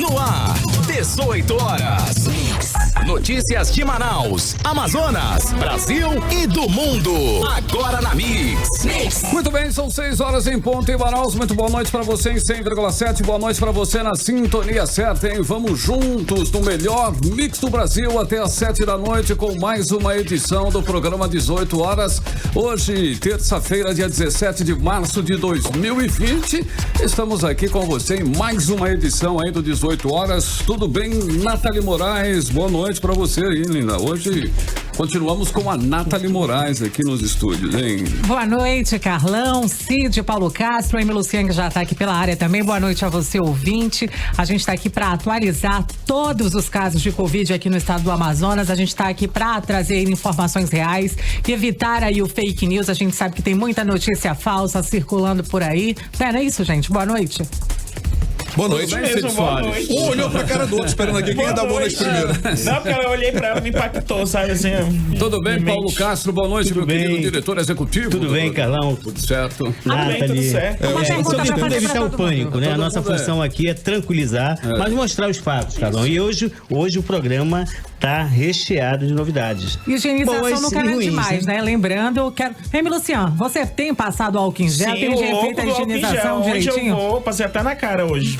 No ar, 18 horas. Notícias de Manaus, Amazonas, Brasil e do mundo. Agora na Mix. Muito bem, são 6 horas em ponto em Manaus. Muito boa noite pra você em 100,7. Boa noite pra você na sintonia certa, hein? Vamos juntos no melhor Mix do Brasil até às 7 da noite com mais uma edição do programa 18 horas. Hoje, terça-feira, dia 17 de março de 2020. Estamos aqui com você em mais uma edição aí do 18 horas. Tudo bem, Nathalie Moraes? Boa noite pra você aí, linda. Hoje continuamos com a Nathalie Moraes aqui nos estúdios, hein? Boa noite, Carlão, Cid, Paulo Castro, Amy Luciane, que já está aqui pela área também. Boa noite a você, ouvinte. A gente está aqui para atualizar todos os casos de Covid aqui no estado do Amazonas. A gente está aqui para trazer informações reais e evitar aí o fake news. A gente sabe que tem muita notícia falsa circulando por aí. Não é isso, gente? Boa noite. Boa noite. Boa noite. Um olhou pra cara do outro, esperando aqui quem ia dar boa noite primeiro. Não, porque eu olhei pra ela e me impactou, sabe assim. Tudo bem, Paulo Castro? Boa noite, Tudo meu bem. querido diretor executivo. Tudo bem, Carlão? Tudo certo. Tudo bem, tudo certo. Só tentando evitar o pânico, né? A nossa função aqui é tranquilizar, mas mostrar os fatos, Carlão. E hoje o programa tá recheado de novidades. Higienização Boas nunca e é ruins, demais, né? Lembrando, eu quero... Amy Luciane, você tem passado álcool em gel? Tem feito a higienização direitinho? Hoje eu vou passei até na cara hoje.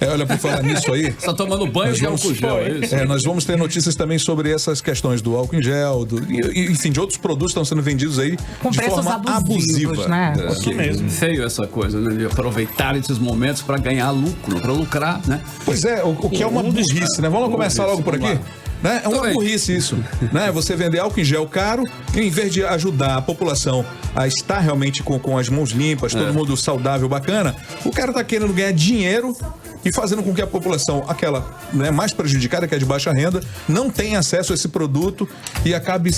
Olha, por falar nisso aí... Você tá tomando banho de álcool gel, é isso? nós vamos ter notícias também sobre essas questões do álcool em gel, enfim, de outros produtos que estão sendo vendidos aí Com de preços forma abusivos, abusiva. né? Isso mesmo. Feio essa coisa, né? De aproveitar esses momentos para ganhar lucro, para lucrar, né? Pois é, o que é uma burrice, né? Vamos começar logo por aqui? Né? É uma burrice isso, né? Você vender álcool em gel caro, e em vez de ajudar a população a estar realmente com as mãos limpas, todo mundo saudável, bacana, o cara tá querendo ganhar dinheiro e fazendo com que a população, aquela mais prejudicada, que é de baixa renda, não tenha acesso a esse produto e acabe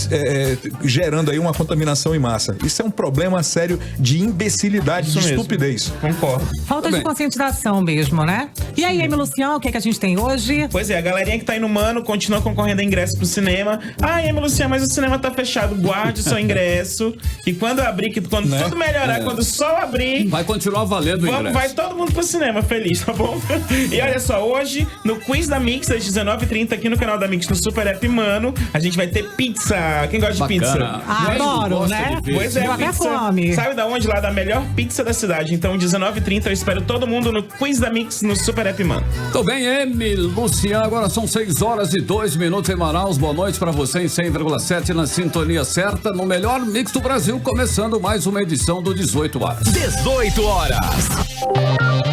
gerando aí uma contaminação em massa. Isso é um problema sério de imbecilidade, de estupidez. Concordo. Falta de conscientização mesmo, né? E aí, Amy Luciane, o que é que a gente tem hoje? Pois é, a galerinha que tá indo Mano continua concorrendo a ingresso pro cinema. Ai, Amy Luciane, mas o cinema tá fechado. Guarde o seu ingresso. E quando abrir, quando tudo melhorar, quando o sol abrir... Vai continuar valendo o ingresso. Vai todo mundo pro cinema feliz, tá bom? E olha só, hoje, no Quiz da Mix, às 19h30, aqui no canal da Mix, no Super App Mano, a gente vai ter pizza. Quem gosta de pizza? Adoro, né? Pois é, Deu até pizza. fome. Sabe da onde? Lá da melhor pizza da cidade. Então, 19h30, eu espero todo mundo no Quiz da Mix, no Super App Mano. Tô bem, Amy Luciane. Agora são 6 horas e 2 minutos em Manaus. Boa noite pra você em 100,7 na sintonia certa, no melhor Mix do Brasil, começando mais uma edição do 18 horas. 18 horas.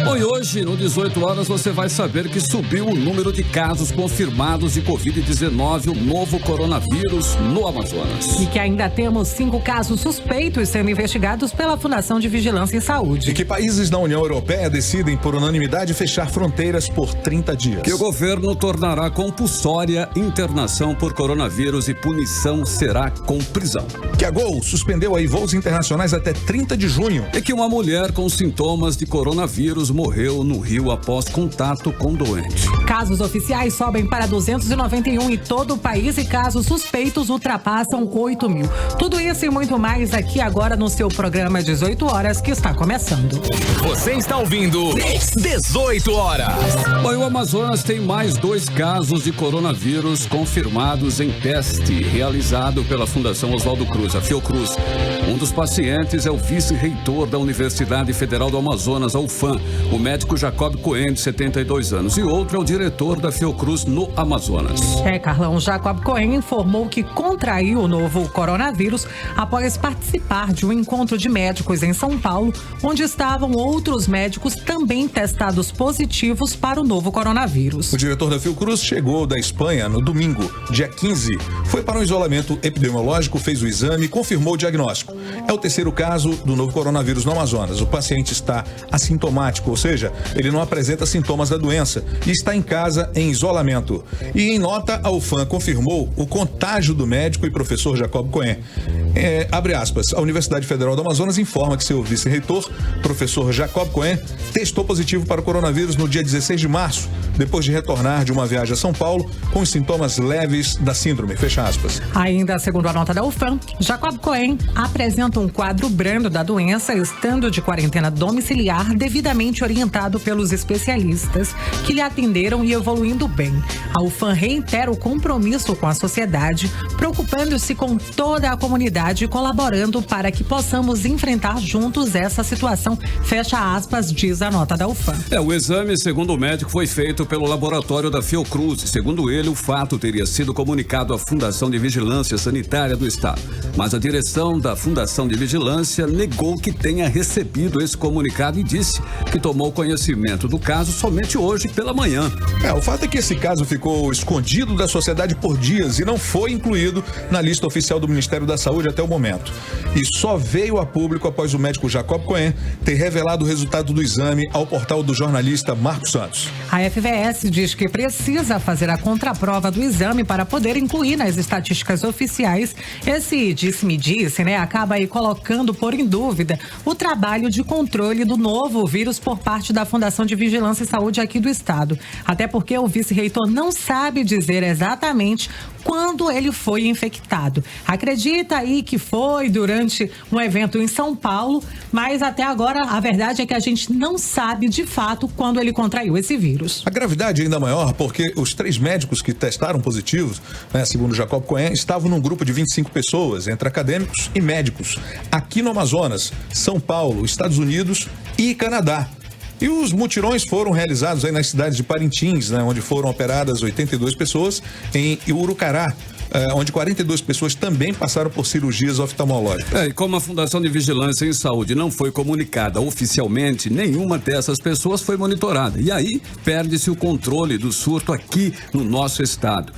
Bom, e hoje, no 18 horas, você vai saber que subiu o número de casos confirmados de Covid-19, o novo coronavírus, no Amazonas. E que ainda temos 5 casos suspeitos sendo investigados pela Fundação de Vigilância em Saúde. E que países da União Europeia decidem, por unanimidade, fechar fronteiras por 30 dias. Que o governo tornará compulsória internação por coronavírus e punição será com prisão. Que a Gol suspendeu aí voos internacionais até 30 de junho. E que uma mulher com sintomas de coronavírus morreu no Rio após contato com doente. Casos oficiais sobem para 291 em todo o país e casos suspeitos ultrapassam 8 mil. Tudo isso e muito mais aqui agora no seu programa 18 horas que está começando. Você está ouvindo 18 horas. Bom, o Amazonas tem mais 2 casos de coronavírus confirmados em teste realizado pela Fundação Oswaldo Cruz, a Fiocruz. Um dos pacientes é o vice-reitor da Universidade Federal do Amazonas, a UFAM, o médico Jacob Cohen, de 72 anos, e outro é o diretor da Fiocruz no Amazonas. Carlão, Jacob Cohen informou que contraiu o novo coronavírus após participar de um encontro de médicos em São Paulo, onde estavam outros médicos também testados positivos para o novo coronavírus. O diretor da Fiocruz chegou da Espanha no domingo, dia 15. Foi para um isolamento epidemiológico, fez o exame e confirmou o diagnóstico. É o 3º caso do novo coronavírus no Amazonas. O paciente está assintomático, ou seja, ele não apresenta sintomas da doença e está em casa em isolamento. E em nota, a UFAM confirmou o contágio do médico e professor Jacob Cohen. Abre aspas, a Universidade Federal do Amazonas informa que seu vice-reitor, professor Jacob Cohen, testou positivo para o coronavírus no dia 16 de março, depois de retornar de uma viagem a São Paulo com os sintomas leves da síndrome. Fecha aspas. Ainda segundo a nota da UFAM, Jacob Cohen apresenta um quadro brando da doença, estando de quarentena domiciliar, devidamente orientado pelos especialistas que lhe atenderam e evoluindo bem. A UFAM reitera o compromisso com a sociedade, preocupando-se com toda a comunidade e colaborando para que possamos enfrentar juntos essa situação. Fecha aspas, diz a nota da UFAM. O exame, segundo o médico, foi feito pelo laboratório da Fiocruz. Segundo ele, o fato teria sido comunicado à Fundação de Vigilância Sanitária do Estado. Mas a direção da Fundação de Vigilância negou que tenha recebido esse comunicado e disse que tomou conhecimento do caso somente hoje pela manhã. O fato é que esse caso ficou escondido da sociedade por dias e não foi incluído na lista oficial do Ministério da Saúde até o momento. E só veio a público após o médico Jacob Cohen ter revelado o resultado do exame ao portal do jornalista Marcos Santos. A FVS diz que precisa fazer a contraprova do exame para poder incluir nas estatísticas oficiais. Esse disse-me-disse, acaba aí colocando por em dúvida o trabalho de controle do novo vírus por parte da Fundação de Vigilância e Saúde aqui do Estado. Até porque o vice-reitor não sabe dizer exatamente quando ele foi infectado. Acredita aí que foi durante um evento em São Paulo, mas até agora a verdade é que a gente não sabe de fato quando ele contraiu esse vírus. A gravidade é ainda maior porque os 3 médicos que testaram positivos, segundo Jacob Cohen, estavam num grupo de 25 pessoas, entre acadêmicos e médicos, aqui no Amazonas, São Paulo, Estados Unidos e Canadá. E os mutirões foram realizados aí nas cidades de Parintins, onde foram operadas 82 pessoas, em Urucará, onde 42 pessoas também passaram por cirurgias oftalmológicas. E como a Fundação de Vigilância em Saúde não foi comunicada oficialmente, nenhuma dessas pessoas foi monitorada. E aí perde-se o controle do surto aqui no nosso estado.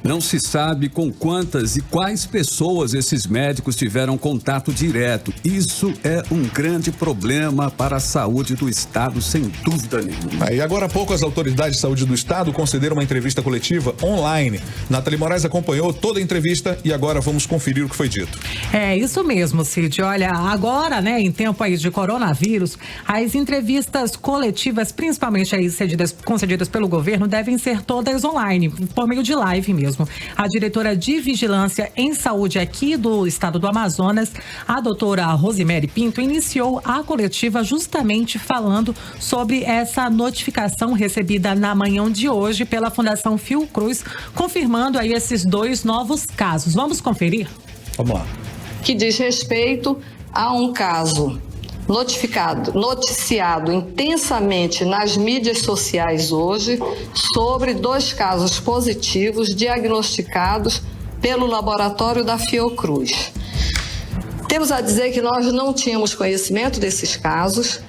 Não se sabe com quantas e quais pessoas esses médicos tiveram contato direto. Isso é um grande problema para a saúde do Estado, sem dúvida nenhuma. E agora há pouco as autoridades de saúde do Estado concederam uma entrevista coletiva online. Nathalie Moraes acompanhou toda a entrevista e agora vamos conferir o que foi dito. É isso mesmo, Cid. Olha, agora, em tempo aí de coronavírus, as entrevistas coletivas, principalmente aí concedidas pelo governo, devem ser todas online, por meio de live mesmo. A diretora de Vigilância em Saúde aqui do estado do Amazonas, a doutora Rosemary Pinto, iniciou a coletiva justamente falando sobre essa notificação recebida na manhã de hoje pela Fundação Fiocruz, confirmando aí esses 2 novos casos. Vamos conferir? Vamos lá. Que diz respeito a um caso noticiado intensamente nas mídias sociais hoje sobre 2 casos positivos diagnosticados pelo laboratório da Fiocruz. Temos a dizer que nós não tínhamos conhecimento desses casos.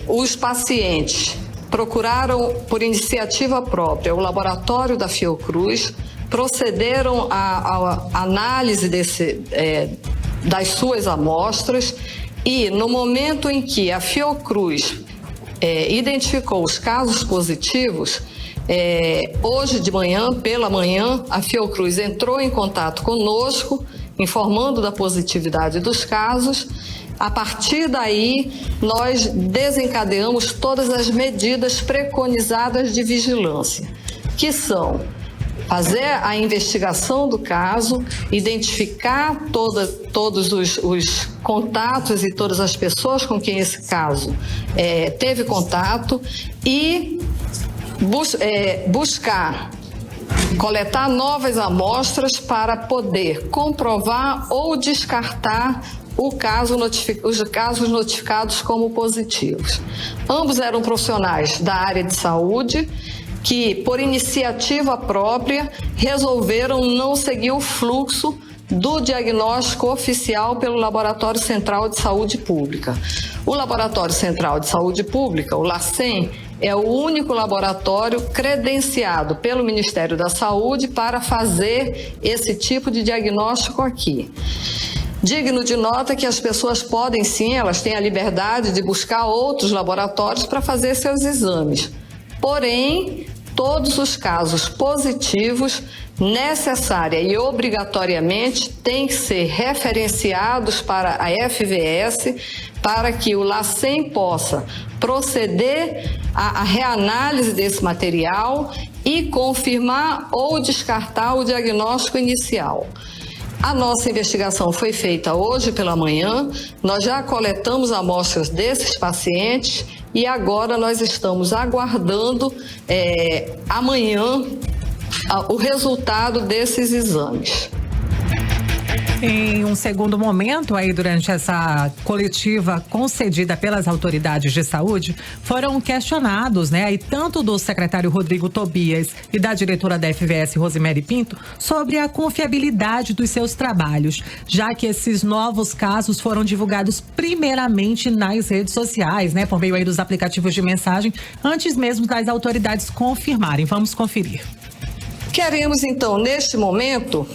Os pacientes procuraram por iniciativa própria o laboratório da Fiocruz, procederam à análise das suas amostras. E no momento em que a Fiocruz identificou os casos positivos, hoje de manhã, pela manhã, a Fiocruz entrou em contato conosco, informando da positividade dos casos. A partir daí, nós desencadeamos todas as medidas preconizadas de vigilância, que são fazer a investigação do caso, identificar todos os contatos e todas as pessoas com quem esse caso teve contato e buscar coletar novas amostras para poder comprovar ou descartar os casos notificados como positivos. Ambos eram profissionais da área de saúde, que, por iniciativa própria, resolveram não seguir o fluxo do diagnóstico oficial pelo Laboratório Central de Saúde Pública. O Laboratório Central de Saúde Pública, o LACEN, é o único laboratório credenciado pelo Ministério da Saúde para fazer esse tipo de diagnóstico aqui. Digno de nota que as pessoas podem sim, elas têm a liberdade de buscar outros laboratórios para fazer seus exames. Porém, todos os casos positivos, necessária e obrigatoriamente, têm que ser referenciados para a FVS, para que o LACEN possa proceder à reanálise desse material e confirmar ou descartar o diagnóstico inicial. A nossa investigação foi feita hoje pela manhã, nós já coletamos amostras desses pacientes e agora nós estamos aguardando amanhã o resultado desses exames. Em um segundo momento, aí durante essa coletiva concedida pelas autoridades de saúde, foram questionados, aí tanto do secretário Rodrigo Tobias e da diretora da FVS, Rosemary Pinto, sobre a confiabilidade dos seus trabalhos, já que esses novos casos foram divulgados primeiramente nas redes sociais, por meio aí dos aplicativos de mensagem, antes mesmo das autoridades confirmarem. Vamos conferir. Queremos, então, neste momento,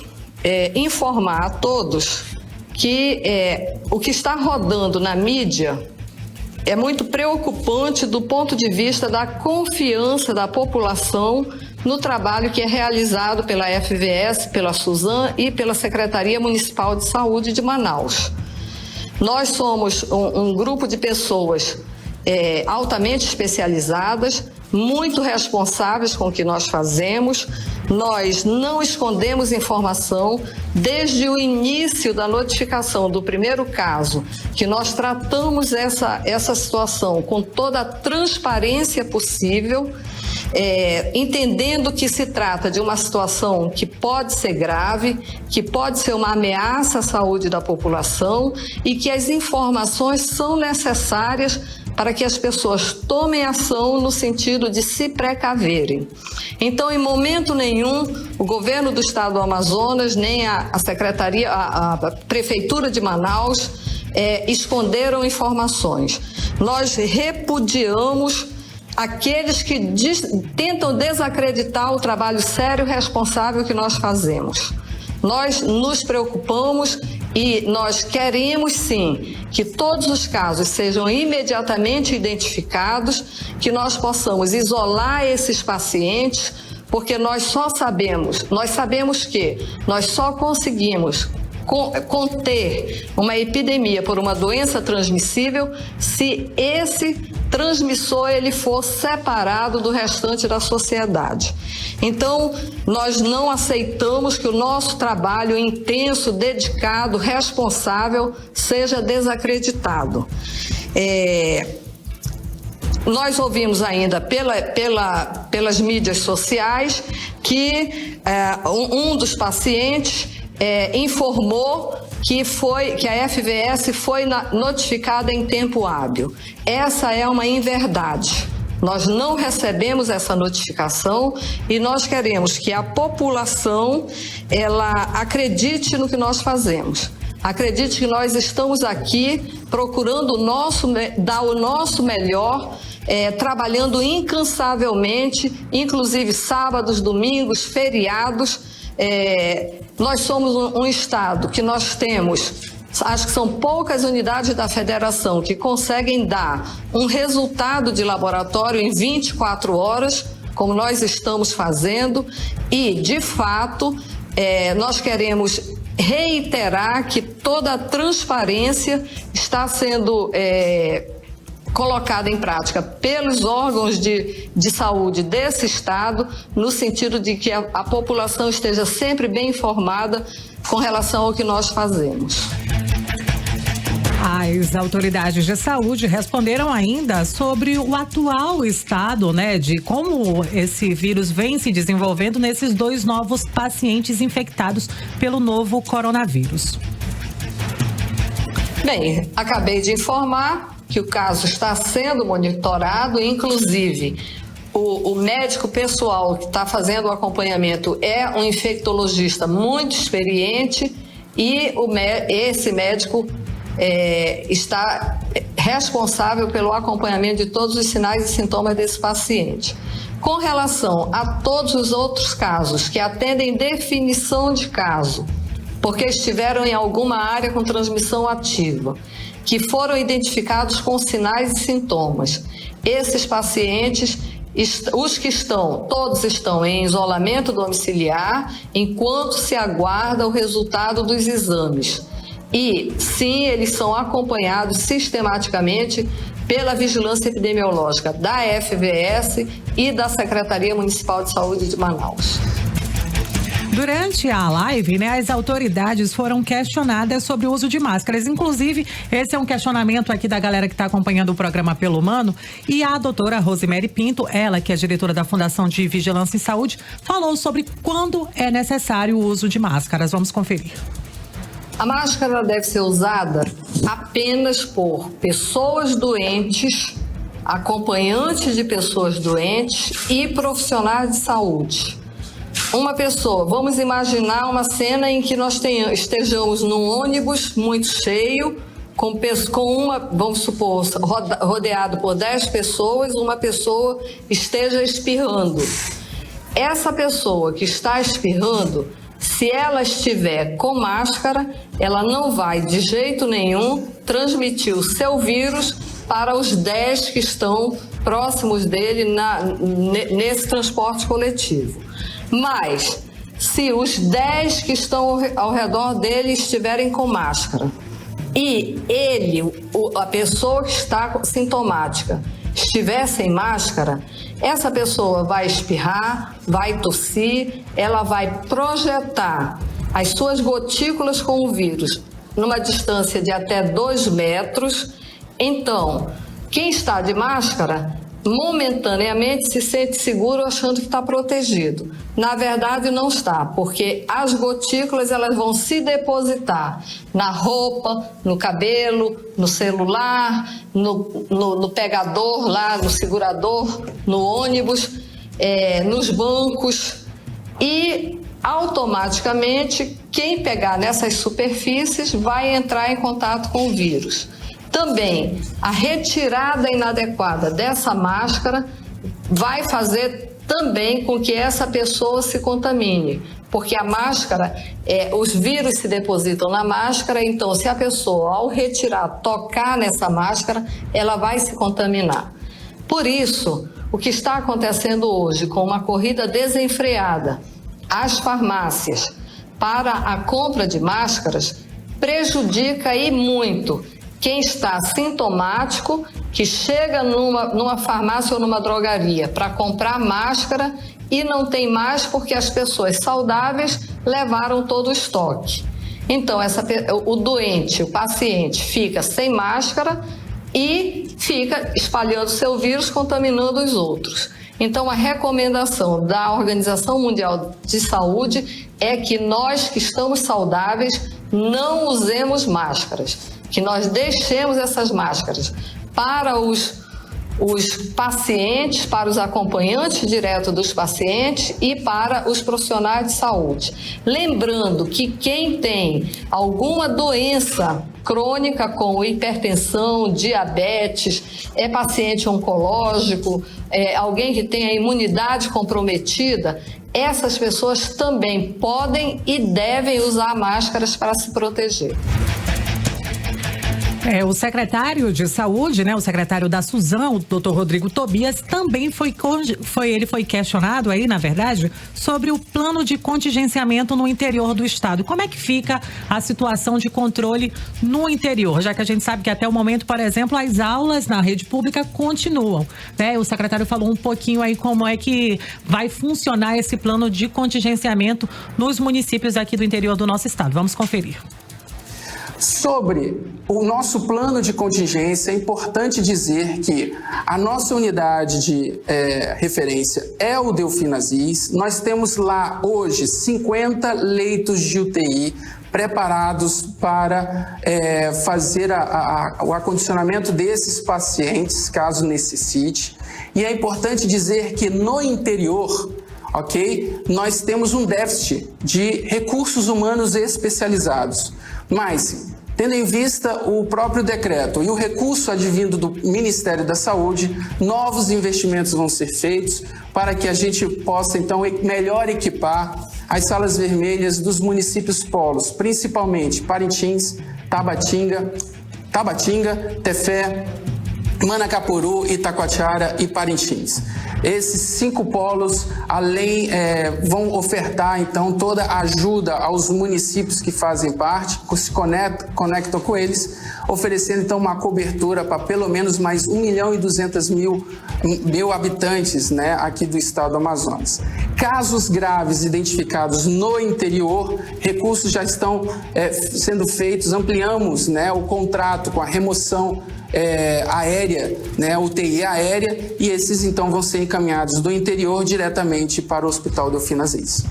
informar a todos que o que está rodando na mídia é muito preocupante do ponto de vista da confiança da população no trabalho que é realizado pela FVS, pela Suzam e pela Secretaria Municipal de Saúde de Manaus. Nós somos um grupo de pessoas altamente especializadas, muito responsáveis com o que nós fazemos. Nós não escondemos informação. Desde o início da notificação do primeiro caso, que nós tratamos essa situação com toda a transparência possível, entendendo que se trata de uma situação que pode ser grave, que pode ser uma ameaça à saúde da população e que as informações são necessárias para que as pessoas tomem ação no sentido de se precaverem. Então, em momento nenhum, o governo do estado do Amazonas, nem a Secretaria, a Prefeitura de Manaus, esconderam informações. Nós repudiamos aqueles que tentam desacreditar o trabalho sério e responsável que nós fazemos. Nós nos preocupamos e nós queremos, sim, que todos os casos sejam imediatamente identificados, que nós possamos isolar esses pacientes, porque nós sabemos que nós só conseguimos conter uma epidemia por uma doença transmissível se esse transmissor ele for separado do restante da sociedade. Então, nós não aceitamos que o nosso trabalho intenso, dedicado, responsável seja desacreditado. Nós ouvimos ainda pelas mídias sociais que um dos pacientes informou que a FVS foi notificada em tempo hábil. Essa é uma inverdade. Nós não recebemos essa notificação e nós queremos que a população ela acredite no que nós fazemos. Acredite que nós estamos aqui procurando dar o nosso melhor, trabalhando incansavelmente, inclusive sábados, domingos, feriados. Nós somos um estado que nós temos, acho que são poucas unidades da federação que conseguem dar um resultado de laboratório em 24 horas, como nós estamos fazendo, e, de fato, nós queremos reiterar que toda a transparência está sendo colocada em prática pelos órgãos de saúde desse estado, no sentido de que a população esteja sempre bem informada com relação ao que nós fazemos. As autoridades de saúde responderam ainda sobre o atual estado, de como esse vírus vem se desenvolvendo nesses 2 novos pacientes infectados pelo novo coronavírus. Bem, acabei de informar que o caso está sendo monitorado, inclusive o médico pessoal que está fazendo o acompanhamento é um infectologista muito experiente e esse médico está responsável pelo acompanhamento de todos os sinais e sintomas desse paciente. Com relação a todos os outros casos que atendem definição de caso, porque estiveram em alguma área com transmissão ativa, que foram identificados com sinais e sintomas, esses pacientes Os que todos estão em isolamento domiciliar enquanto se aguarda o resultado dos exames. E, sim, eles são acompanhados sistematicamente pela vigilância epidemiológica da FVS e da Secretaria Municipal de Saúde de Manaus. Durante a live, as autoridades foram questionadas sobre o uso de máscaras. Inclusive, esse é um questionamento aqui da galera que está acompanhando o programa Pelo Humano. E a doutora Rosemary Pinto, ela que é diretora da Fundação de Vigilância em Saúde, falou sobre quando é necessário o uso de máscaras. Vamos conferir. A máscara deve ser usada apenas por pessoas doentes, acompanhantes de pessoas doentes e profissionais de saúde. Uma pessoa, vamos imaginar uma cena em que nós estejamos num ônibus muito cheio, vamos supor, rodeado por 10 pessoas, uma pessoa esteja espirrando. Essa pessoa que está espirrando, se ela estiver com máscara, ela não vai de jeito nenhum transmitir o seu vírus para os 10 que estão próximos dele nesse transporte coletivo. Mas, se os 10 que estão ao redor dele estiverem com máscara e a pessoa que está sintomática, estiver sem máscara, essa pessoa vai espirrar, vai tossir, ela vai projetar as suas gotículas com o vírus numa distância de até 2 metros. Então, quem está de máscara, momentaneamente se sente seguro achando que está protegido. Na verdade, não está, porque as gotículas elas vão se depositar na roupa, no cabelo, no celular, no pegador, lá no segurador, no ônibus, nos bancos e automaticamente quem pegar nessas superfícies vai entrar em contato com o vírus. Também, a retirada inadequada dessa máscara vai fazer também com que essa pessoa se contamine, porque a máscara, os vírus se depositam na máscara, então se a pessoa, ao retirar, tocar nessa máscara, ela vai se contaminar. Por isso, o que está acontecendo hoje com uma corrida desenfreada às farmácias para a compra de máscaras prejudica e muito quem está sintomático, que chega numa farmácia ou numa drogaria para comprar máscara e não tem mais porque as pessoas saudáveis levaram todo o estoque. Então, o doente, o paciente, fica sem máscara e fica espalhando seu vírus, contaminando os outros. Então, a recomendação da Organização Mundial de Saúde é que nós que estamos saudáveis não usemos máscaras, que nós deixemos essas máscaras para os pacientes, para os acompanhantes diretos dos pacientes e para os profissionais de saúde. Lembrando que quem tem alguma doença crônica como hipertensão, diabetes, é paciente oncológico, alguém que tem a imunidade comprometida, essas pessoas também podem e devem usar máscaras para se proteger. O secretário de Saúde, o secretário da Suzão, o doutor Rodrigo Tobias, também foi questionado aí, na verdade, sobre o plano de contingenciamento no interior do estado. Como é que fica a situação de controle no interior? Já que a gente sabe que até o momento, por exemplo, as aulas na rede pública continuam, O secretário falou um pouquinho aí como é que vai funcionar esse plano de contingenciamento nos municípios aqui do interior do nosso estado. Vamos conferir. Sobre o nosso plano de contingência, é importante dizer que a nossa unidade de referência é o Delfim Aziz. Nós temos lá hoje 50 leitos de UTI preparados para fazer o acondicionamento desses pacientes, caso necessite. E é importante dizer que no interior, nós temos um déficit de recursos humanos especializados. Mas, tendo em vista o próprio decreto e o recurso advindo do Ministério da Saúde, novos investimentos vão ser feitos para que a gente possa, então, melhor equipar as salas vermelhas dos municípios polos, principalmente Parintins, Tabatinga, Tefé, Manacapuru, Itacoatiara e Parintins. Esses 5 polos, além, vão ofertar, então, toda a ajuda aos municípios que fazem parte, que se conectam com eles, oferecendo, então, uma cobertura para pelo menos mais 1.200.000 habitantes, né, aqui do estado do Amazonas. Casos graves identificados no interior, recursos já estão sendo feitos, ampliamos, né, o contrato com a remoção aérea, né, UTI aérea, e esses então vão ser encaminhados do interior diretamente para o Hospital Delfim Aziz.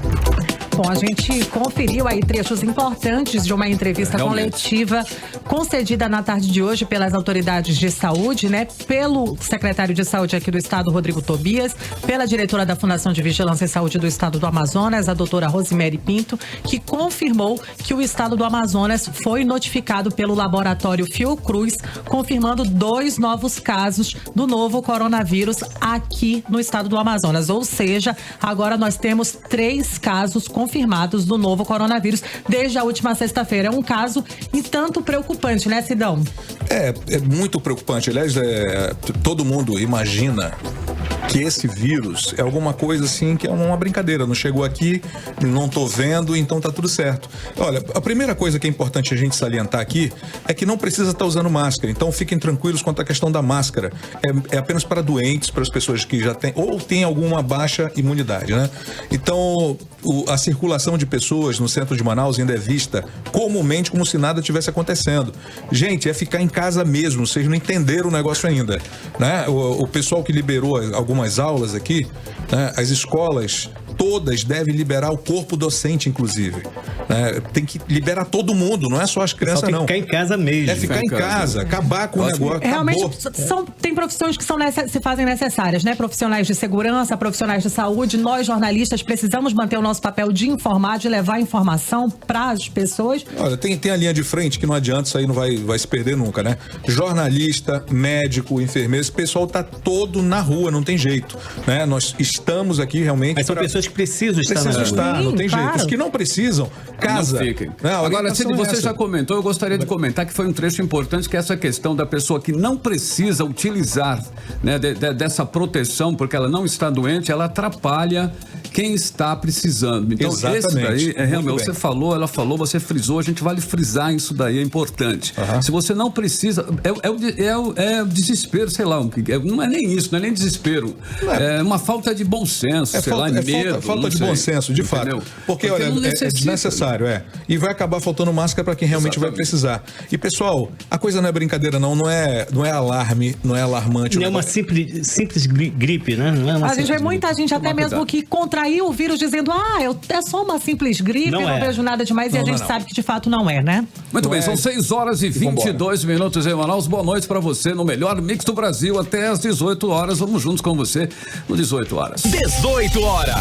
Bom, a gente conferiu aí trechos importantes de uma entrevista coletiva concedida na tarde de hoje pelas autoridades de saúde, né? Pelo secretário de saúde aqui do estado, Rodrigo Tobias, pela diretora da Fundação de Vigilância e Saúde do estado do Amazonas, a doutora Rosemary Pinto, que confirmou que o estado do Amazonas foi notificado pelo laboratório Fiocruz, confirmando 2 novos casos do novo coronavírus aqui no estado do Amazonas. Ou seja, agora nós temos 3 casos confirmados do novo coronavírus desde a última sexta-feira. É um caso e tanto preocupante, né, Sidão? É muito preocupante. Aliás, todo mundo imagina que esse vírus é alguma coisa assim que é uma brincadeira. Não chegou aqui, não tô vendo, então tá tudo certo. Olha, a primeira coisa que é importante a gente salientar aqui é que não precisa estar usando máscara. Então fiquem tranquilos quanto à questão da máscara. É apenas para doentes, para as pessoas que já têm ou têm alguma baixa imunidade, né? Então a circulação de pessoas no centro de Manaus ainda é vista comumente como se nada tivesse acontecendo. Gente, é ficar em casa mesmo. Vocês não entenderam o negócio ainda, né? O pessoal que liberou algumas aulas aqui, né? As escolas todas devem liberar o corpo docente, inclusive. Tem que liberar todo mundo, não é só as crianças, não. Ficar em casa mesmo. É ficar em casa, acabar com o negócio. Realmente, tem profissões que se fazem necessárias, né? Profissionais de segurança, profissionais de saúde, nós jornalistas precisamos manter o nosso papel de informar, de levar informação para as pessoas. Olha, tem a linha de frente que não adianta, isso aí não vai se perder nunca, né? Jornalista, médico, enfermeiro, esse pessoal tá todo na rua, não tem jeito, né? Nós estamos aqui realmente... Mas são pessoas que precisam estar na rua. Não tem jeito. Os que não precisam, casa. Não fiquem. Agora, Cid, você já comentou, eu gostaria de comentar que foi um trecho importante, que é essa questão da pessoa que não precisa utilizar, né, dessa proteção, porque ela não está doente, ela atrapalha quem está precisando. Então, exatamente. Esse daí, realmente, você falou, ela falou, você frisou, a gente vale frisar isso daí, é importante. Se você não precisa, é o desespero, sei lá, não é nem isso, não é nem desespero, é uma falta de bom senso, medo. Falta de bom senso, de fato. Porque olha, é desnecessário, E vai acabar faltando máscara para quem realmente vai precisar. E, pessoal, a coisa não é brincadeira, não é alarme, não é alarmante. Não é uma simples gripe, né? Não é uma a gente vê muita gente até mesmo que contraiu o vírus dizendo, é só uma simples gripe, não vejo nada demais, e a gente sabe que de fato não é, né? Muito bem, são 6h22 minutos em Manaus. Boa noite para você no melhor mix do Brasil até às 18 horas. Vamos juntos com você no 18 horas. 18 horas.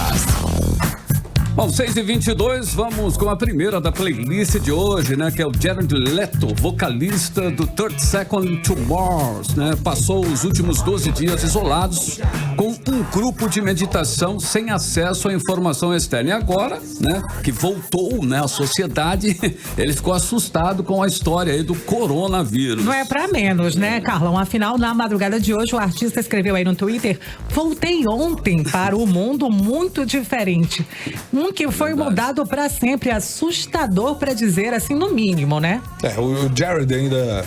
Bom, 6h22, vamos com a primeira da playlist de hoje, né? Que é o Jared Leto, vocalista do 30 Seconds to Mars, né? Passou os últimos 12 dias isolados com um grupo de meditação sem acesso à informação externa. E agora, né? Que voltou, né? A sociedade, ele ficou assustado com a história aí do coronavírus. Não é pra menos, né, Carlão? Afinal, na madrugada de hoje, o artista escreveu aí no Twitter: voltei ontem para um mundo muito diferente. Que foi mudado para sempre, assustador para dizer assim, no mínimo, né? O Jared ainda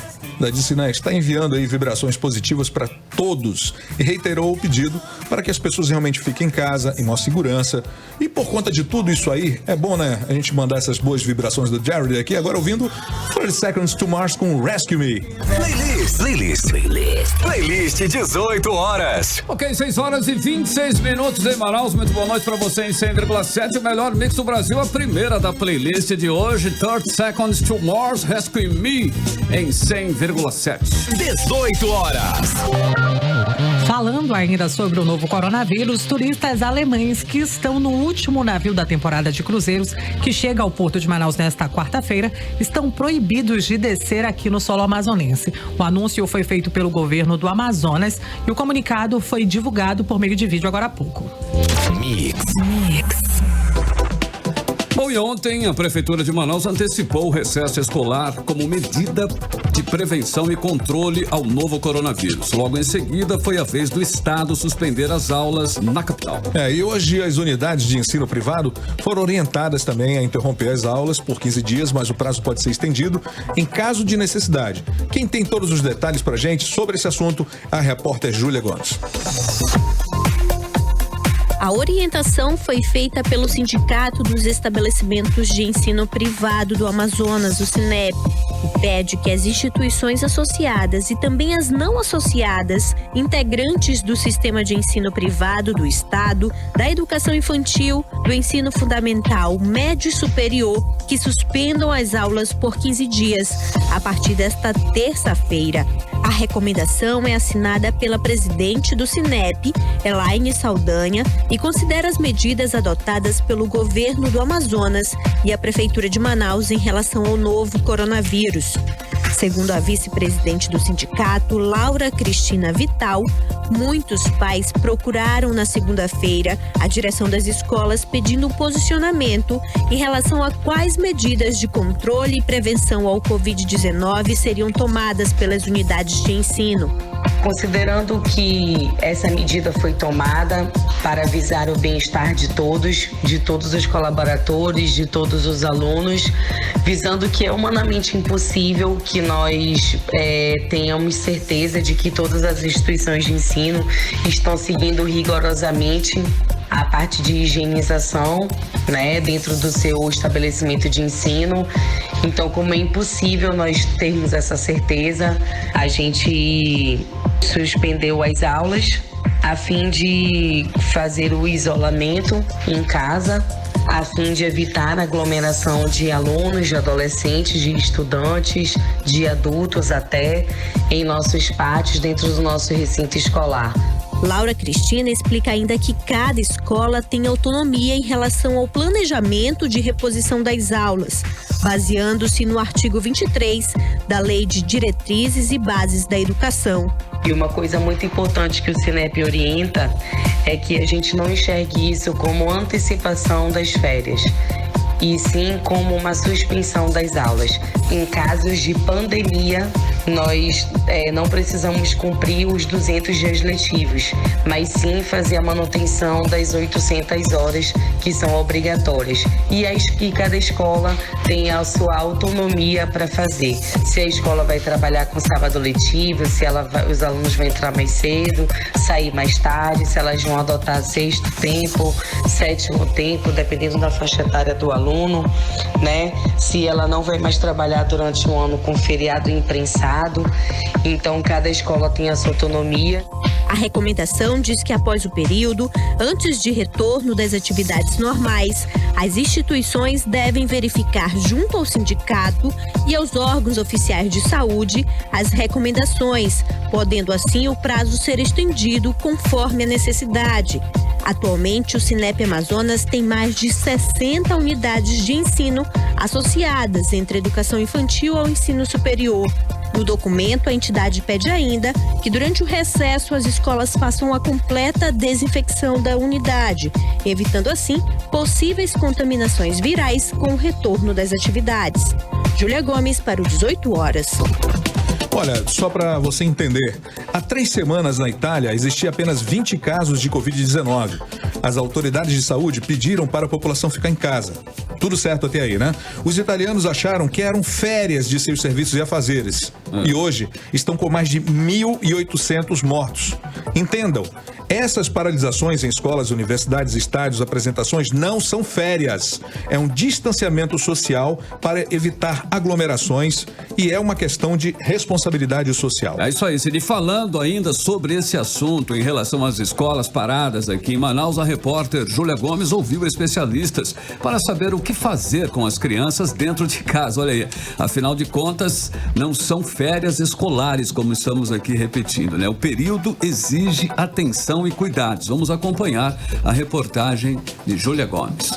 disse, né, está enviando aí vibrações positivas para todos e reiterou o pedido para que as pessoas realmente fiquem em casa, em maior segurança. E por conta de tudo isso aí, é bom, né, a gente mandar essas boas vibrações do Jared aqui, agora ouvindo 30 Seconds to Mars com Rescue Me. Playlist 18 horas. Ok, 6h26 em Manaus. Muito boa noite para você em 100,7, o melhor mix do Brasil, a primeira da playlist de hoje, 30 Seconds to Mars, Rescue Me, em 100,7. 18 horas. Falando ainda sobre o novo coronavírus, turistas alemães que estão no último navio da temporada de cruzeiros, que chega ao porto de Manaus nesta quarta-feira, estão proibidos de descer aqui no solo amazonense. O anúncio foi feito pelo governo do Amazonas e o comunicado foi divulgado por meio de vídeo agora há pouco. Mix. Bom, e ontem a Prefeitura de Manaus antecipou o recesso escolar como medida de prevenção e controle ao novo coronavírus. Logo em seguida, foi a vez do Estado suspender as aulas na capital. E hoje as unidades de ensino privado foram orientadas também a interromper as aulas por 15 dias, mas o prazo pode ser estendido em caso de necessidade. Quem tem todos os detalhes pra gente sobre esse assunto, a repórter Júlia Gomes. A orientação foi feita pelo Sindicato dos Estabelecimentos de Ensino Privado do Amazonas, o SINEP, que pede que as instituições associadas e também as não associadas, integrantes do sistema de ensino privado do Estado, da educação infantil, do ensino fundamental, médio e superior, que suspendam as aulas por 15 dias, a partir desta terça-feira. A recomendação é assinada pela presidente do SINEP, Elaine Saldanha, e considera as medidas adotadas pelo governo do Amazonas e a Prefeitura de Manaus em relação ao novo coronavírus. Segundo a vice-presidente do sindicato, Laura Cristina Vital, muitos pais procuraram na segunda-feira a direção das escolas pedindo um posicionamento em relação a quais medidas de controle e prevenção ao Covid-19 seriam tomadas pelas unidades de ensino. Considerando que essa medida foi tomada para visar o bem-estar de todos os colaboradores, de todos os alunos, visando que é humanamente impossível que nós tenhamos certeza de que todas as instituições de ensino estão seguindo rigorosamente a parte de higienização, dentro do seu estabelecimento de ensino. Então, como é impossível nós termos essa certeza, a gente suspendeu as aulas a fim de fazer o isolamento em casa, a fim de evitar a aglomeração de alunos, de adolescentes, de estudantes, de adultos até, em nossos pátios, dentro do nosso recinto escolar. Laura Cristina explica ainda que cada escola tem autonomia em relação ao planejamento de reposição das aulas, baseando-se no artigo 23 da Lei de Diretrizes e Bases da Educação. E uma coisa muito importante que o SINEP orienta é que a gente não enxergue isso como antecipação das férias, e sim como uma suspensão das aulas. Em casos de pandemia, nós não precisamos cumprir os 200 dias letivos, mas sim fazer a manutenção das 800 horas que são obrigatórias. E cada escola tem a sua autonomia para fazer. Se a escola vai trabalhar com sábado letivo, se os alunos vão entrar mais cedo, sair mais tarde, se elas vão adotar sexto tempo, sétimo tempo, dependendo da faixa etária do aluno, se ela não vai mais trabalhar durante um ano com feriado imprensado. Então, cada escola tem a sua autonomia. A recomendação diz que após o período, antes de retorno das atividades normais, as instituições devem verificar junto ao sindicato e aos órgãos oficiais de saúde as recomendações, podendo assim o prazo ser estendido conforme a necessidade. Atualmente, o SINEP Amazonas tem mais de 60 unidades de ensino associadas entre a educação infantil ao ensino superior. No documento, a entidade pede ainda que durante o recesso as escolas façam a completa desinfecção da unidade, evitando assim possíveis contaminações virais com o retorno das atividades. Júlia Gomes para o 18 horas. Olha, só para você entender, há 3 semanas na Itália existia apenas 20 casos de Covid-19. As autoridades de saúde pediram para a população ficar em casa. Tudo certo até aí, né? Os italianos acharam que eram férias de seus serviços e afazeres. E hoje estão com mais de 1.800 mortos. Entendam, essas paralisações em escolas, universidades, estádios, apresentações não são férias. É um distanciamento social para evitar aglomerações e é uma questão de responsabilidade social. É isso aí, Cid. Falando ainda sobre esse assunto em relação às escolas paradas aqui em Manaus, a repórter Júlia Gomes ouviu especialistas para saber o que fazer com as crianças dentro de casa. Olha aí, afinal de contas, não são férias escolares, como estamos aqui repetindo, né? O período exige atenção e cuidados. Vamos acompanhar a reportagem de Júlia Gomes.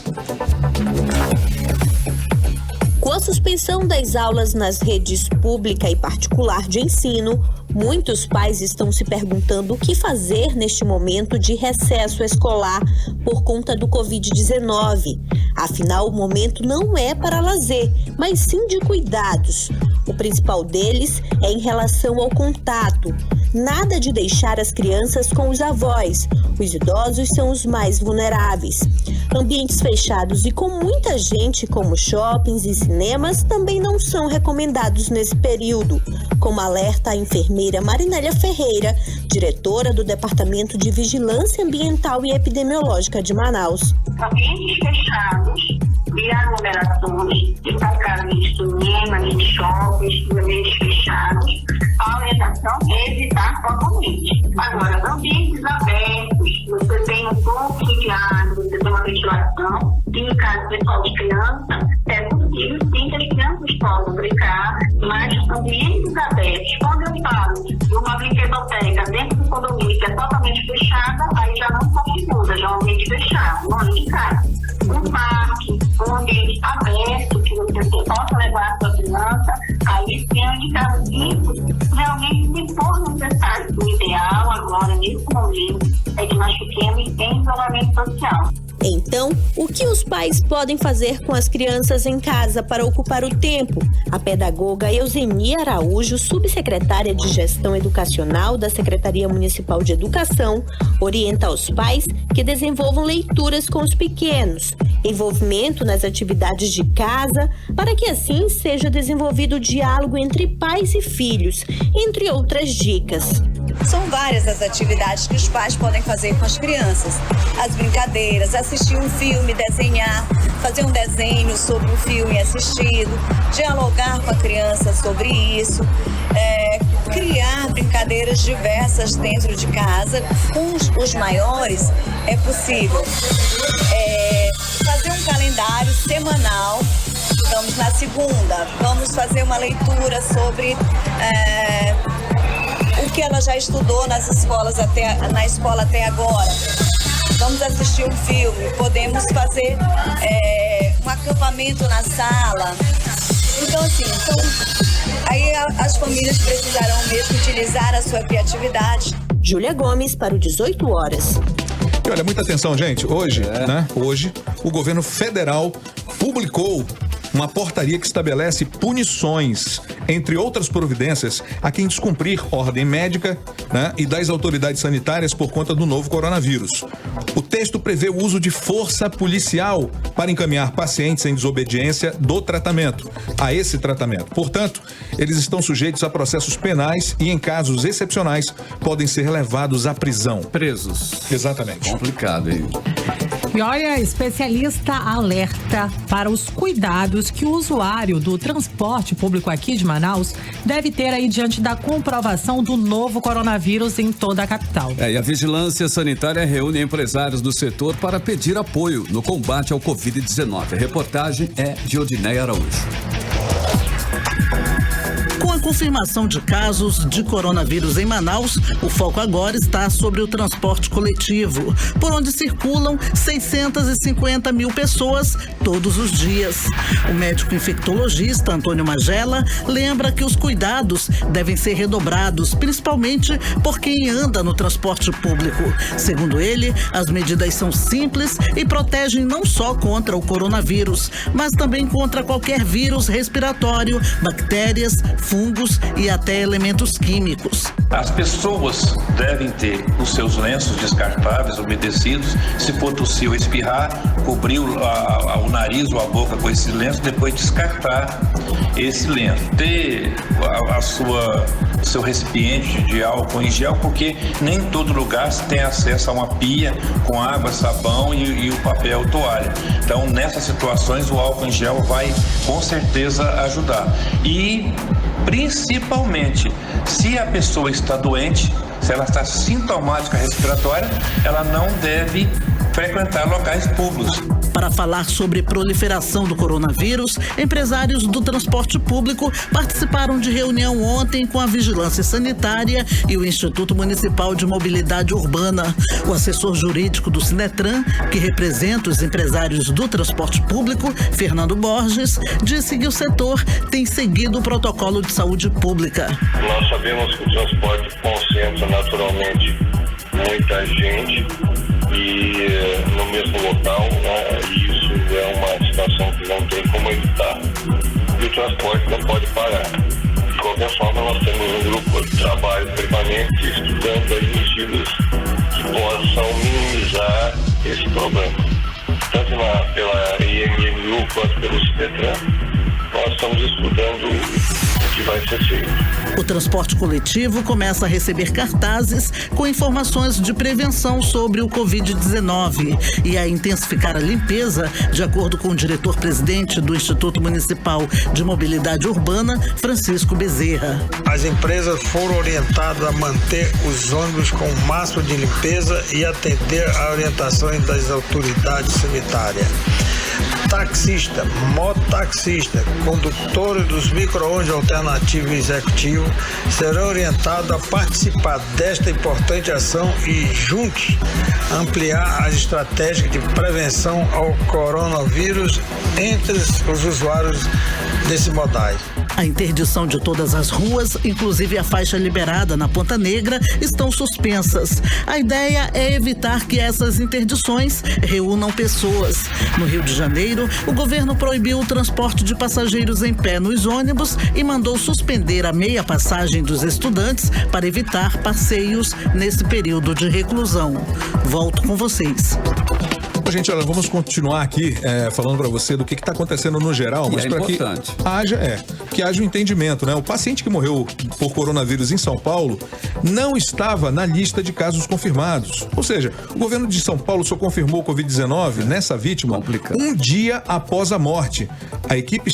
Com a suspensão das aulas nas redes pública e particular de ensino, muitos pais estão se perguntando o que fazer neste momento de recesso escolar por conta do Covid-19. Afinal, o momento não é para lazer, mas sim de cuidados. O principal deles é em relação ao contato. Nada de deixar as crianças com os avós. Os idosos são os mais vulneráveis. Ambientes fechados e com muita gente, como shoppings e cinemas, também não são recomendados nesse período, como alerta a enfermeira Marinélia Ferreira, diretora do Departamento de Vigilância Ambiental e Epidemiológica de Manaus. Ambientes fechados e aglomerações, casas de cinema, de shoppings, ambientes fechados, a orientação é evitar totalmente. Agora, ambientes abertos, você tem um fluxo de ar, você tem uma ventilação, e no caso pessoal de criança, é possível sim que as crianças possam brincar, mas ambientes abertos, quando eu falo de uma brinquedoteca dentro do condomínio que é totalmente fechada, aí já não configura, já é um ambiente fechado, não de casa. Um parque, um ambiente aberto, que você possa levar a sua criança, aí sim é indicado isso. Realmente, se for necessário, o ideal agora, nesse momento, é que nós fiquemos em isolamento social. Então, o que os pais podem fazer com as crianças em casa para ocupar o tempo? A pedagoga Eusenia Araújo, subsecretária de Gestão Educacional da Secretaria Municipal de Educação, orienta aos pais que desenvolvam leituras com os pequenos, envolvimento nas atividades de casa, para que assim seja desenvolvido o diálogo entre pais e filhos, entre outras dicas. São várias as atividades que os pais podem fazer com as crianças. As brincadeiras, assistir um filme, desenhar, fazer um desenho sobre o filme assistido, dialogar com a criança sobre isso, criar brincadeiras diversas dentro de casa. Com os maiores é possível fazer um calendário semanal. Vamos na segunda, vamos fazer uma leitura sobre o que ela já estudou na escola até agora. Vamos assistir um filme, podemos fazer um acampamento na sala. Então, assim, aí as famílias precisarão mesmo utilizar a sua criatividade. Júlia Gomes para o 18 horas. E olha, muita atenção, gente. Hoje, Hoje, o governo federal publicou uma portaria que estabelece punições, entre outras providências, a quem descumprir ordem médica, e das autoridades sanitárias por conta do novo coronavírus. O texto prevê o uso de força policial para encaminhar pacientes em desobediência a esse tratamento. Portanto, eles estão sujeitos a processos penais e, em casos excepcionais, podem ser levados à prisão. Presos. Exatamente. Complicado, hein? E olha, especialista alerta para os cuidados que o usuário do transporte público aqui de Manaus deve ter aí diante da comprovação do novo coronavírus em toda a capital. E a Vigilância Sanitária reúne empresários do setor para pedir apoio no combate ao Covid-19. A reportagem é de Odineia Araújo. Com a confirmação de casos de coronavírus em Manaus, o foco agora está sobre o transporte coletivo, por onde circulam 650 mil pessoas todos os dias. O médico infectologista Antônio Magela lembra que os cuidados devem ser redobrados, principalmente por quem anda no transporte público. Segundo ele, as medidas são simples e protegem não só contra o coronavírus, mas também contra qualquer vírus respiratório, bactérias, fungos e até elementos químicos. As pessoas devem ter os seus lenços descartáveis, umedecidos, se for tossir ou espirrar, cobrir o nariz ou a boca com esse lenço, depois descartar esse lenço. Ter seu recipiente de álcool em gel, porque nem todo lugar tem acesso a uma pia com água, sabão e o papel toalha. Então, nessas situações, o álcool em gel vai com certeza ajudar. E principalmente, se a pessoa está doente, se ela está sintomática respiratória, ela não deve frequentar locais públicos. Para falar sobre proliferação do coronavírus, empresários do transporte público participaram de reunião ontem com a Vigilância Sanitária e o Instituto Municipal de Mobilidade Urbana. O assessor jurídico do Sinetran, que representa os empresários do transporte público, Fernando Borges, disse que o setor tem seguido o protocolo de saúde pública. Nós sabemos que o transporte concentra naturalmente muita gente e no mesmo local, isso é uma situação que não tem como evitar. E o transporte não pode parar. qualquer forma, nós temos um grupo de trabalho permanente estudando as medidas que possam minimizar esse problema. Tanto pela IMMU quanto pelo CIDETRAN, nós estamos estudando o que vai ser feito. O transporte coletivo começa a receber cartazes com informações de prevenção sobre o Covid-19 e a intensificar a limpeza, de acordo com o diretor-presidente do Instituto Municipal de Mobilidade Urbana, Francisco Bezerra. As empresas foram orientadas a manter os ônibus com o máximo de limpeza e atender a orientações das autoridades sanitárias. Taxista, mototaxista, condutores dos micro-ônibus alternativos e executivos serão orientados a participar desta importante ação e, juntos, ampliar as estratégias de prevenção ao coronavírus entre os usuários desses modais. A interdição de todas as ruas, inclusive a faixa liberada na Ponta Negra, estão suspensas. A ideia é evitar que essas interdições reúnam pessoas. No Rio de Janeiro, o governo proibiu o transporte de passageiros em pé nos ônibus e mandou suspender a meia passagem dos estudantes para evitar passeios nesse período de reclusão. Volto com vocês. Gente, olha, vamos continuar aqui falando para você do que está acontecendo no geral, mas para que haja um entendimento, né? O paciente que morreu por coronavírus em São Paulo não estava na lista de casos confirmados. Ou seja, o governo de São Paulo só confirmou o Covid-19 nessa vítima um dia após a morte. A equipe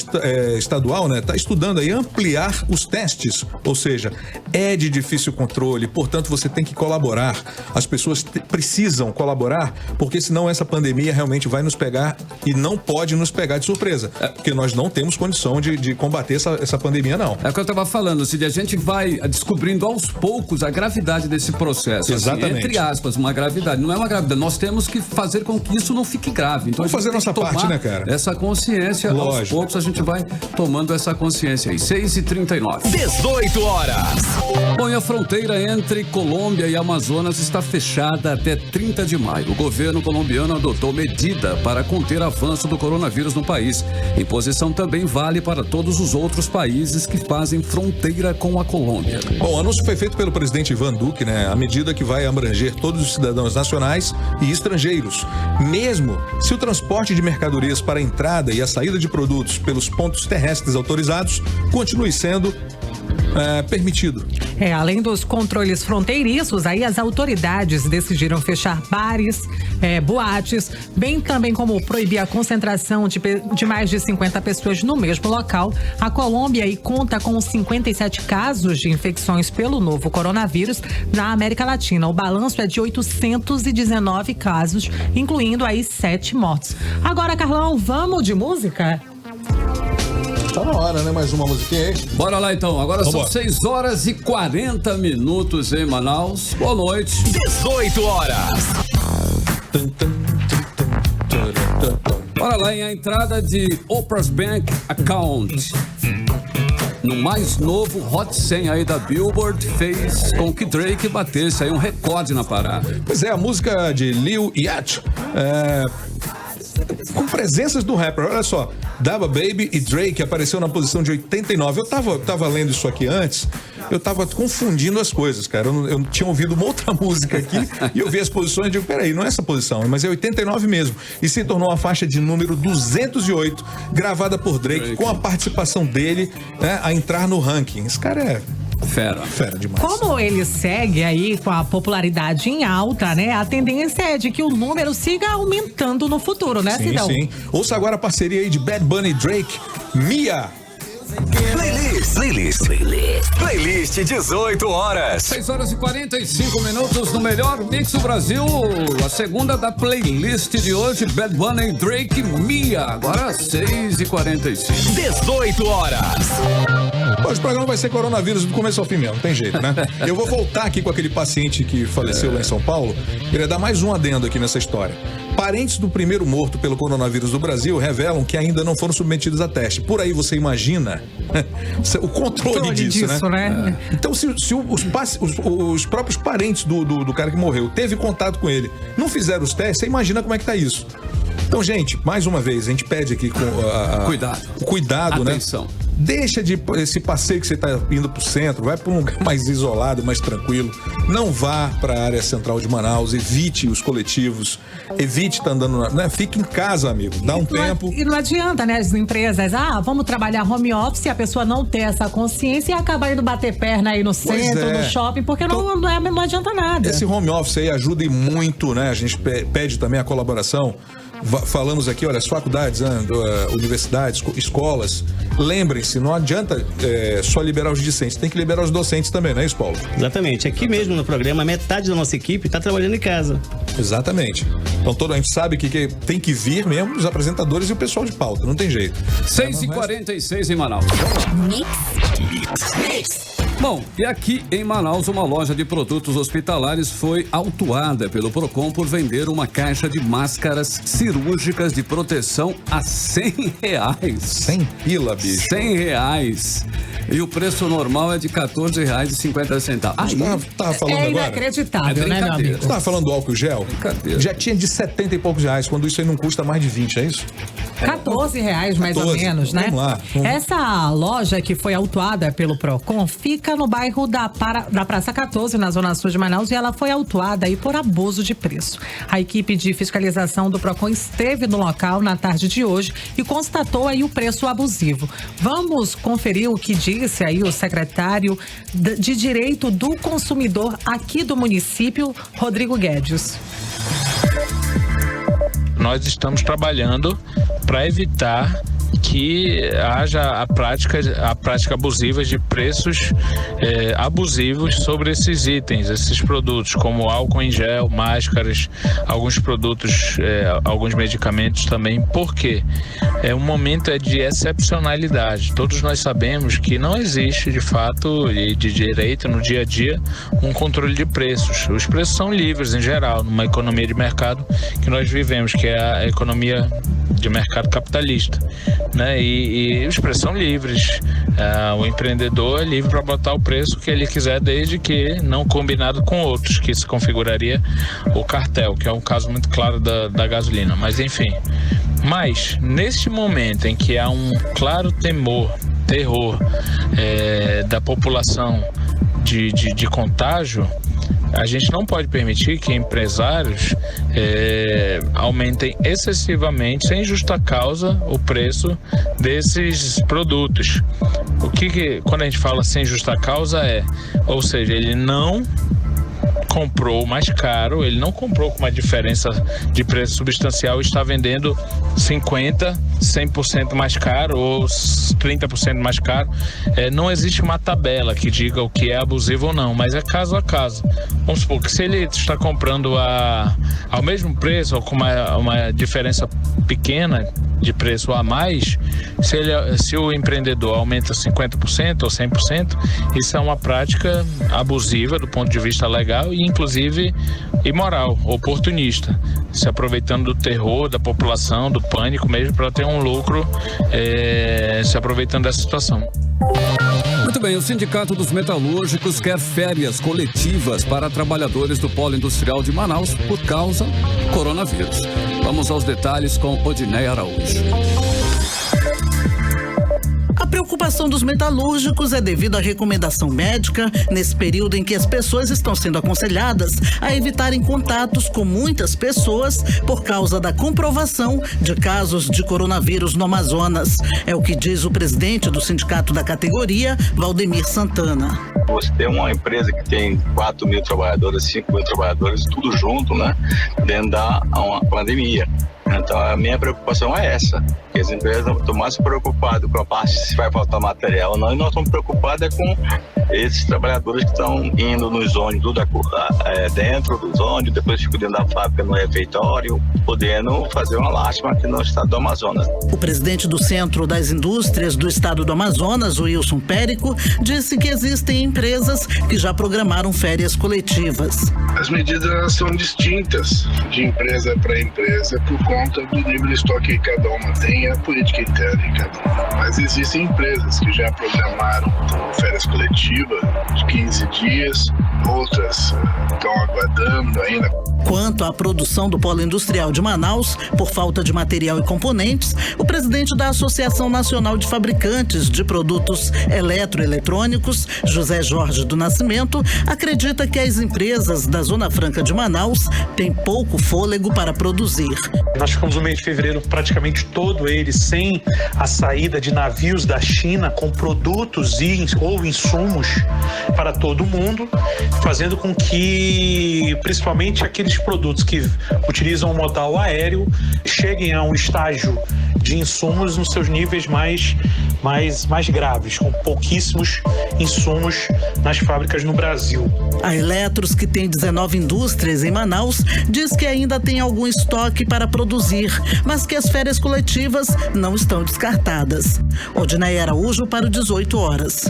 estadual, né, está estudando aí ampliar os testes, ou seja, é de difícil controle, portanto você tem que colaborar. As pessoas precisam colaborar, porque senão essa pandemia realmente vai nos pegar e não pode nos pegar de surpresa, porque nós não temos condição de combater essa pandemia, não. É o que eu estava falando, Cid, a gente vai descobrindo aos poucos a gravidade desse processo. Exatamente. Assim, entre aspas, uma gravidade. Não é uma gravidade, nós temos que fazer com que isso não fique grave. Então, vamos fazer nossa parte, né, cara? Essa consciência, lógico. Aos poucos a gente vai tomando essa consciência aí. 6h39. 18 horas. Bom, e a fronteira entre Colômbia e Amazonas está fechada até 30 de maio. O governo colombiano adotou medida para conter o avanço do coronavírus no país. Imposição também vale para todos os outros países que fazem fronteira com a Colômbia. Bom, o anúncio foi feito pelo presidente Ivan Duque, né? A medida que vai abranger todos os cidadãos nacionais e estrangeiros, mesmo se o transporte de mercadorias para a entrada e a saída de produtos pelos pontos terrestres autorizados continue sendo permitido. Além dos controles fronteiriços, aí as autoridades decidiram fechar bares, boates, bem também como proibir a concentração de mais de 50 pessoas no mesmo local. A Colômbia aí conta com 57 casos de infecções pelo novo coronavírus na América Latina. O balanço é de 819 casos, incluindo aí 7 mortes. Agora, Carlão, vamos de música? Tá na hora, né? Mais uma musiquinha aí. Bora lá então. Agora são 6h40 em Manaus. Boa noite. 18 horas. Bora lá, em a entrada de Oprah's Bank Account. No mais novo Hot 100 aí da Billboard, fez com que Drake batesse aí um recorde na parada. Pois é, a música de Lil Yachty, com presenças do rapper, olha só, Daba Baby e Drake apareceu na posição de 89. Eu tava lendo isso aqui antes, eu tava confundindo as coisas, cara. Eu tinha ouvido uma outra música aqui e eu vi as posições e digo, peraí, não é essa posição, mas é 89 mesmo. E se tornou a faixa de número 208, gravada por Drake. Com a participação dele, né, a entrar no ranking. Esse cara é fera demais. Como ele segue aí com a popularidade em alta, né? A tendência é de que o número siga aumentando no futuro, né, Cidão? Sim. Ouça agora a parceria aí de Bad Bunny e Drake, Mia. Playlist 18 horas. 6h45 no melhor mix do Brasil. A segunda da playlist de hoje, Bad Bunny e Drake, Mia. Agora 6h45. 18 horas. Hoje o programa vai ser coronavírus do começo ao fim mesmo, não tem jeito, né? Eu vou voltar aqui com aquele paciente que faleceu lá em São Paulo. Queria dar mais um adendo aqui nessa história. Parentes do primeiro morto pelo coronavírus do Brasil revelam que ainda não foram submetidos a teste. Por aí você imagina o controle disso, né? Então, se os próprios parentes do cara que morreu teve contato com ele, não fizeram os testes, você imagina como é que tá isso. Então, gente, mais uma vez, a gente pede aqui com cuidado, o cuidado, atenção, né? Deixa de esse passeio que você está indo para o centro, vai para um lugar mais isolado, mais tranquilo. Não vá para a área central de Manaus, evite os coletivos, evite estar andando, né? Fique em casa, amigo, dá um tempo. E não adianta, né, as empresas, vamos trabalhar home office e a pessoa não ter essa consciência e acaba indo bater perna aí no centro, no shopping, porque não adianta nada. Esse home office aí ajuda e muito, né? A gente pede também a colaboração. Falamos aqui, olha, as faculdades, universidades, escolas, lembrem-se, não adianta só liberar os discentes, tem que liberar os docentes também, não é isso, Paulo? Exatamente, aqui mesmo no programa, metade da nossa equipe está trabalhando em casa. Exatamente. Então a gente sabe que tem que vir mesmo os apresentadores e o pessoal de pauta, não tem jeito. 6h46 em Manaus. Mix. Bom, e aqui em Manaus, uma loja de produtos hospitalares foi autuada pelo Procon por vender uma caixa de máscaras cirúrgicas de proteção a R$100. 100 pila, bicho. R$100. E o preço normal é de R$14,50. Tava falando agora? Inacreditável, né, meu amigo? Você tava falando do álcool gel? Brincadeira. Já tinha de R$70 e poucos, quando isso aí não custa mais de 20, é isso? R$14 mais ou menos, né? Vamos lá. Essa loja que foi autuada pelo Procon fica no bairro da Praça 14, na zona sul de Manaus, e ela foi autuada aí por abuso de preço. A equipe de fiscalização do Procon esteve no local na tarde de hoje e constatou aí o preço abusivo. Vamos conferir o que disse aí o secretário de Direito do Consumidor aqui do município, Rodrigo Guedes. Nós estamos trabalhando para evitar que haja a prática abusiva de preços abusivos sobre esses itens, esses produtos, como álcool em gel, máscaras, alguns produtos, alguns medicamentos também. Por quê? Um momento de excepcionalidade. Todos nós sabemos que não existe, de fato, e de direito no dia a dia, um controle de preços. Os preços são livres, em geral, numa economia de mercado que nós vivemos, que é a economia de mercado capitalista, né? E os preços são livres. O empreendedor é livre para botar o preço que ele quiser, desde que não combinado com outros, que se configuraria o cartel, que é um caso muito claro da gasolina. Mas enfim. Mas neste momento em que há um claro terror da população de contágio, a gente não pode permitir que empresários aumentem excessivamente, sem justa causa, o preço desses produtos. Quando a gente fala sem justa causa ou seja, ele não comprou mais caro, ele não comprou com uma diferença de preço substancial e está vendendo 50%, 100% mais caro ou 30% mais caro. Não existe uma tabela que diga o que é abusivo ou não, mas é caso a caso. Vamos supor que se ele está comprando ao mesmo preço ou com uma diferença pequena de preço a mais, se o empreendedor aumenta 50% ou 100%, isso é uma prática abusiva do ponto de vista legal e inclusive imoral, oportunista, se aproveitando do terror da população, do pânico mesmo, para ter um lucro, se aproveitando dessa situação. Muito bem, o Sindicato dos Metalúrgicos quer férias coletivas para trabalhadores do Polo Industrial de Manaus por causa do coronavírus. Vamos aos detalhes com Odinei Araújo. A preocupação dos metalúrgicos é devido à recomendação médica nesse período em que as pessoas estão sendo aconselhadas a evitarem contatos com muitas pessoas por causa da comprovação de casos de coronavírus no Amazonas. É o que diz o presidente do sindicato da categoria, Valdemir Santana. Você tem uma empresa que tem 4 mil trabalhadores, 5 mil trabalhadores, tudo junto, né? Dentro da pandemia. Então a minha preocupação é essa, que as empresas estão mais preocupadas com a parte se vai faltar material ou não, e nós estamos preocupados com esses trabalhadores que estão indo nos ônibus, dentro dos ônibus, depois ficam dentro da fábrica no refeitório, podendo fazer uma lástima aqui no estado do Amazonas. O presidente do Centro das Indústrias do estado do Amazonas, Wilson Périco, disse que existem empresas que já programaram férias coletivas. As medidas são distintas de empresa para empresa por conta do nível de estoque que cada uma tem, a política interna de cada uma. Mas existem empresas que já programaram férias coletivas de 15 dias, outras estão aguardando ainda. Quanto à produção do polo industrial de Manaus, por falta de material e componentes, o presidente da Associação Nacional de Fabricantes de Produtos Eletroeletrônicos, José Jorge do Nascimento, acredita que as empresas da Zona Franca de Manaus têm pouco fôlego para produzir. Nós ficamos no mês de fevereiro praticamente todo ele sem a saída de navios da China com produtos ou insumos para todo mundo, fazendo com que, principalmente aqueles produtos que utilizam o modal aéreo, cheguem a um estágio de insumos nos seus níveis mais graves, com pouquíssimos insumos nas fábricas no Brasil. A Eletros, que tem 19 indústrias em Manaus, diz que ainda tem algum estoque para produzir, mas que as férias coletivas não estão descartadas. Odinei Araújo para o 18 horas.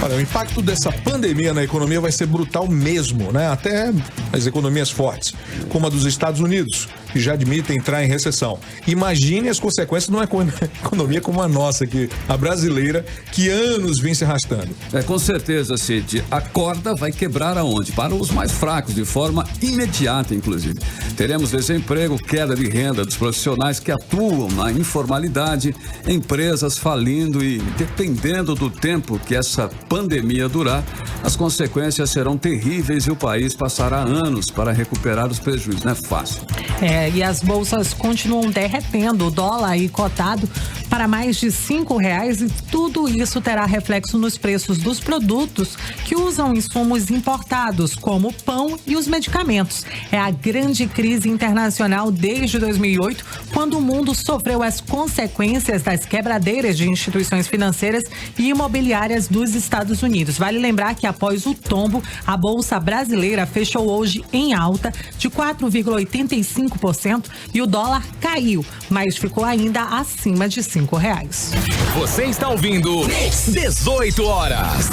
Olha, o impacto dessa pandemia na economia vai ser brutal mesmo, né? Até as economias fortes, como a dos Estados Unidos, que já admitem entrar em recessão. Imagine as consequências numa economia como a nossa aqui, a brasileira, que anos vem se arrastando. Com certeza, Cid. A corda vai quebrar aonde? Para os mais fracos, de forma imediata, inclusive. Teremos desemprego, queda de renda dos profissionais que atuam na informalidade, empresas falindo e, dependendo do tempo que essa pandemia durar, as consequências serão terríveis e o país passará anos para recuperar os prejuízos. Não é fácil. E as bolsas continuam derretendo, o dólar aí cotado para mais de R$5 e tudo isso terá reflexo nos preços dos produtos que usam insumos importados, como o pão e os medicamentos. É a grande crise internacional desde 2008, quando o mundo sofreu as consequências das quebradeiras de instituições financeiras e imobiliárias dos Estados Unidos. Vale lembrar que após o tombo, a Bolsa Brasileira fechou hoje em alta de 4,85% e o dólar caiu, mas ficou ainda acima de R$5. Você está ouvindo 18 horas.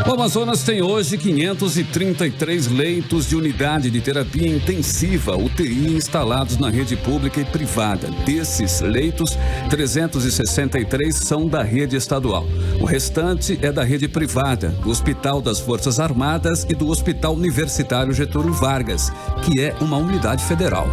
O Amazonas tem hoje 533 leitos de unidade de terapia intensiva, UTI, instalados na rede pública e privada. Desses leitos, 363 são da rede estadual. O restante é da rede privada, do Hospital das Forças Armadas e do Hospital Universitário Getúlio Vargas, que é uma unidade federal.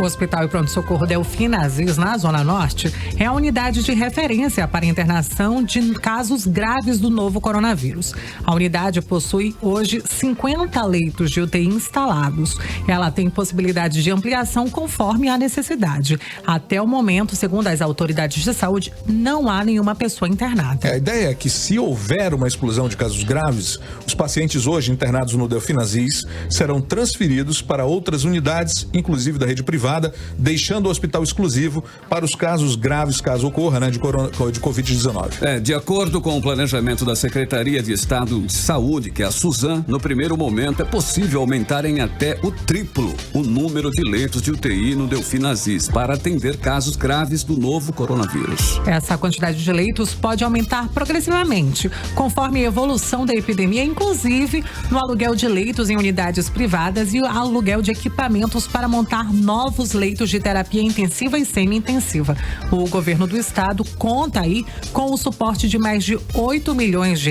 O Hospital e Pronto-Socorro Delfim Aziz, na Zona Norte, é a unidade de referência para internação de casos graves do novo coronavírus. A unidade possui hoje 50 leitos de UTI instalados. Ela tem possibilidade de ampliação conforme a necessidade. Até o momento, segundo as autoridades de saúde, não há nenhuma pessoa internada. A ideia é que, se houver uma explosão de casos graves, os pacientes hoje internados no Delfim Aziz serão transferidos para outras unidades, inclusive da rede privada, deixando o hospital exclusivo para os casos graves, caso ocorra, de Covid-19. De acordo com o planejamento da Secretaria de Estado de Saúde, que é a Suzan, no primeiro momento é possível aumentar em até o triplo o número de leitos de UTI no Delfim Aziz para atender casos graves do novo coronavírus. Essa quantidade de leitos pode aumentar progressivamente, conforme a evolução da epidemia, inclusive no aluguel de leitos em unidades privadas e o aluguel de equipamentos para montar novos leitos de terapia intensiva e semi-intensiva. O governo do estado conta aí com o suporte de mais de R$8 milhões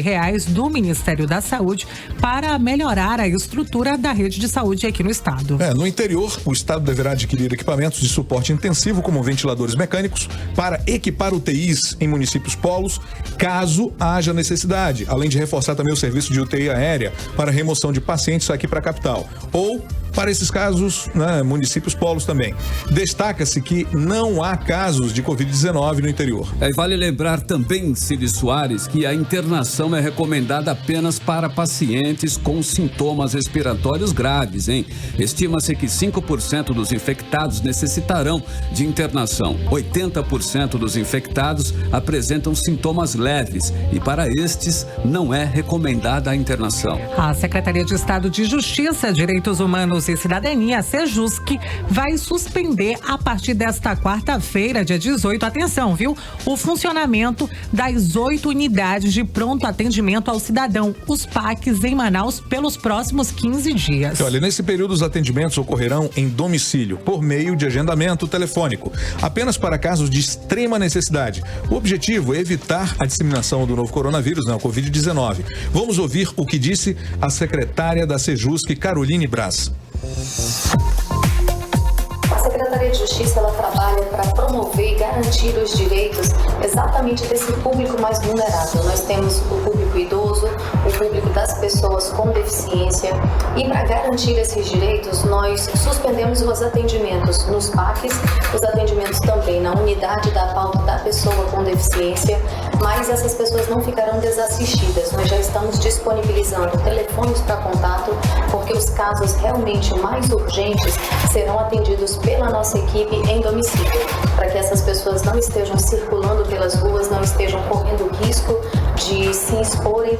do Ministério da Saúde para melhorar a estrutura da rede de saúde aqui no estado. No interior, o estado deverá adquirir equipamentos de suporte intensivo, como ventiladores mecânicos, para equipar UTIs em municípios polos, caso haja necessidade, além de reforçar também o serviço de UTI aérea para remoção de pacientes aqui para a capital. Ou, para esses casos, municípios polos também. Destaca-se que não há casos de Covid-19 no interior. Vale lembrar também, Cid Soares, que a internação é recomendada apenas para pacientes com sintomas respiratórios graves, hein? Estima-se que 5% dos infectados necessitarão de internação. 80% dos infectados apresentam sintomas leves e para estes não é recomendada a internação. A Secretaria de Estado de Justiça, Direitos Humanos e Cidadania, a SEJUSC, vai suspender a partir desta quarta-feira, dia 18, atenção, viu? O funcionamento das 8 unidades de pronto atendimento ao cidadão, os PACs, em Manaus, pelos próximos 15 dias. Olha, nesse período os atendimentos ocorrerão em domicílio, por meio de agendamento telefônico, apenas para casos de extrema necessidade. O objetivo é evitar a disseminação do novo coronavírus, o Covid-19. Vamos ouvir o que disse a secretária da SEJUSC, Caroline Braz. A Secretaria de Justiça ela trabalha para promover e garantir os direitos exatamente desse público mais vulnerável. Nós temos o público idoso, o público das pessoas com deficiência, e para garantir esses direitos nós suspendemos os atendimentos nos PACs, os atendimentos também na unidade da pauta da pessoa com deficiência, mas essas pessoas não ficarão desassistidas. Nós já estamos disponibilizando telefones para contato, porque os casos realmente mais urgentes serão atendidos pela nossa equipe em domicílio, para que essas pessoas não estejam circulando pelas ruas, não estejam correndo risco de se exporem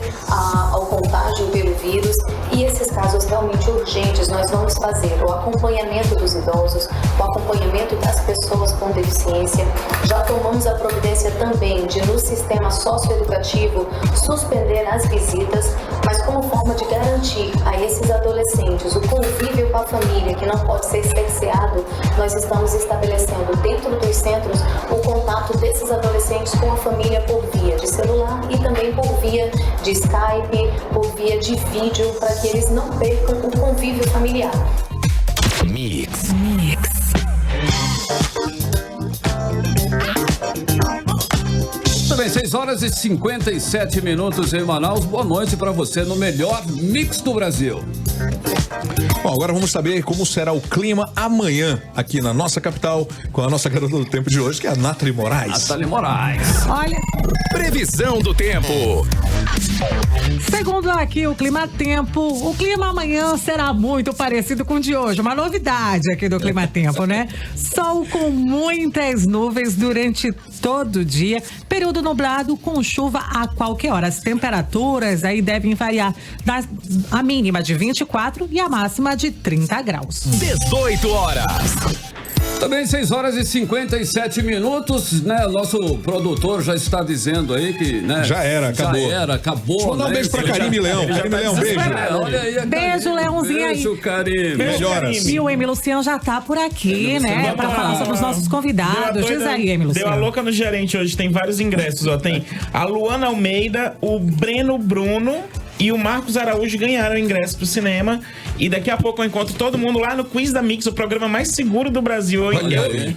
ao contágio pelo vírus. E esses casos realmente urgentes, nós vamos fazer o acompanhamento dos idosos, o acompanhamento das pessoas com deficiência. Já tomamos a providência também de, no sistema socioeducativo, suspender as visitas, mas como forma de garantir a esses adolescentes o convívio com a família, que não pode ser cerceado, nós estamos estabelecendo dentro dos centros o contato desses adolescentes com a família por via de celular e também por via de Skype, por via de vídeo, para que eles não percam o convívio familiar. Mix. Também 6h57 em Manaus. Boa noite para você no melhor mix do Brasil. Bom, agora vamos saber como será o clima amanhã aqui na nossa capital com a nossa garota do tempo de hoje, que é a Nathalie Moraes. Nathalie Moraes. Olha, Previsão do tempo. segundo aqui o Clima Tempo, o clima amanhã será muito parecido com o de hoje. Uma novidade aqui do Clima Tempo, né? Sol com muitas nuvens durante todo o dia, período nublado com chuva a qualquer hora. As temperaturas aí devem variar, a mínima de 24 e a máxima de 30 graus. 18 horas. Também 6h57, né? Nosso produtor já está dizendo aí que, né? Já era, acabou. Acabou. Vou dar um beijo pra Karime Leão. Karime Leão, beijo. Olha aí a Beijo, Karime. Leãozinho aí. Beijo, Karime. Melhoras. E o Emílio Luciano já tá por aqui, né? Pra falar sobre os nossos convidados. Diz aí, Emílio Deu a Luciano. louca no gerente hoje, tem vários ingressos, ó. Tem a Luana Almeida, o Breno Bruno e o Marcos Araújo ganharam ingresso pro cinema. E daqui a pouco eu encontro todo mundo lá no Quiz da Mix, o programa mais seguro do Brasil.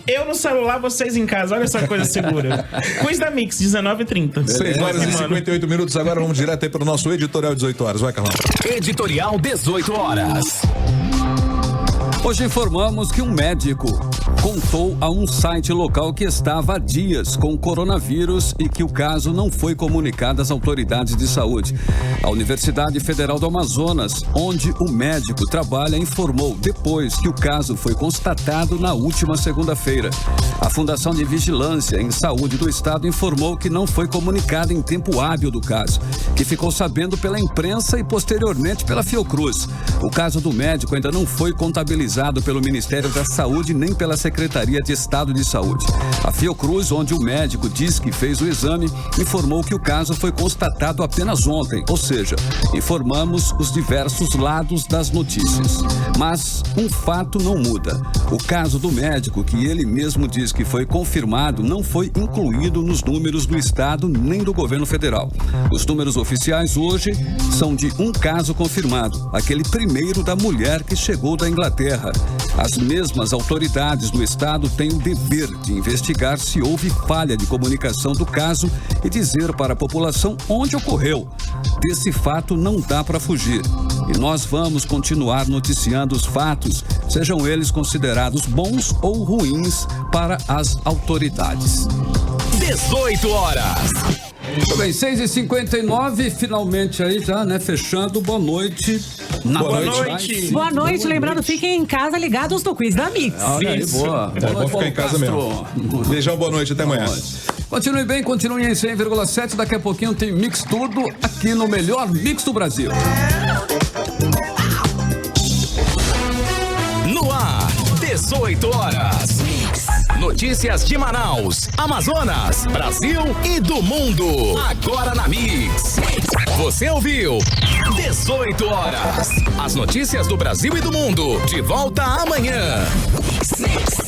Eu no celular, vocês em casa. Olha essa coisa segura. Quiz da Mix, 19h30. 6h58. Agora vamos direto aí para o nosso editorial 18 horas. Vai, Carlão. Editorial 18 horas. Hoje informamos que um médico contou a um site local que estava há dias com coronavírus e que o caso não foi comunicado às autoridades de saúde. A Universidade Federal do Amazonas, onde o médico trabalha, informou depois que o caso foi constatado na última segunda-feira. A Fundação de Vigilância em Saúde do Estado informou que não foi comunicado em tempo hábil do caso, que ficou sabendo pela imprensa e posteriormente pela Fiocruz. O caso do médico ainda não foi contabilizado pelo Ministério da Saúde nem pela Secretaria de Estado de Saúde. A Fiocruz, onde o médico diz que fez o exame, informou que o caso foi constatado apenas ontem, ou seja, informamos os diversos lados das notícias. Mas um fato não muda. O caso do médico, que ele mesmo diz que foi confirmado, não foi incluído nos números do Estado nem do governo federal. Os números oficiais hoje são de um caso confirmado, aquele primeiro da mulher que chegou da Inglaterra. As mesmas autoridades do Estado têm o dever de investigar se houve falha de comunicação do caso e dizer para a população onde ocorreu. Desse fato não dá para fugir. E nós vamos continuar noticiando os fatos, sejam eles considerados bons ou ruins para as autoridades. 18 horas. Muito bem, 6h59, finalmente aí já, né? Fechando. Boa noite. Boa noite. Boa noite. Lembrando, fiquem em casa ligados no Quiz da Mix. Olha aí, boa. Vamos ficar em casa mesmo. Beijão, boa noite, até amanhã. Continue bem, continue em 100,7. Daqui a pouquinho tem Mix Tudo aqui no melhor Mix do Brasil. No ar, 18 horas. Notícias de Manaus, Amazonas, Brasil e do mundo. Agora na Mix. Você ouviu 18 horas. As notícias do Brasil e do mundo. De volta amanhã. Mix.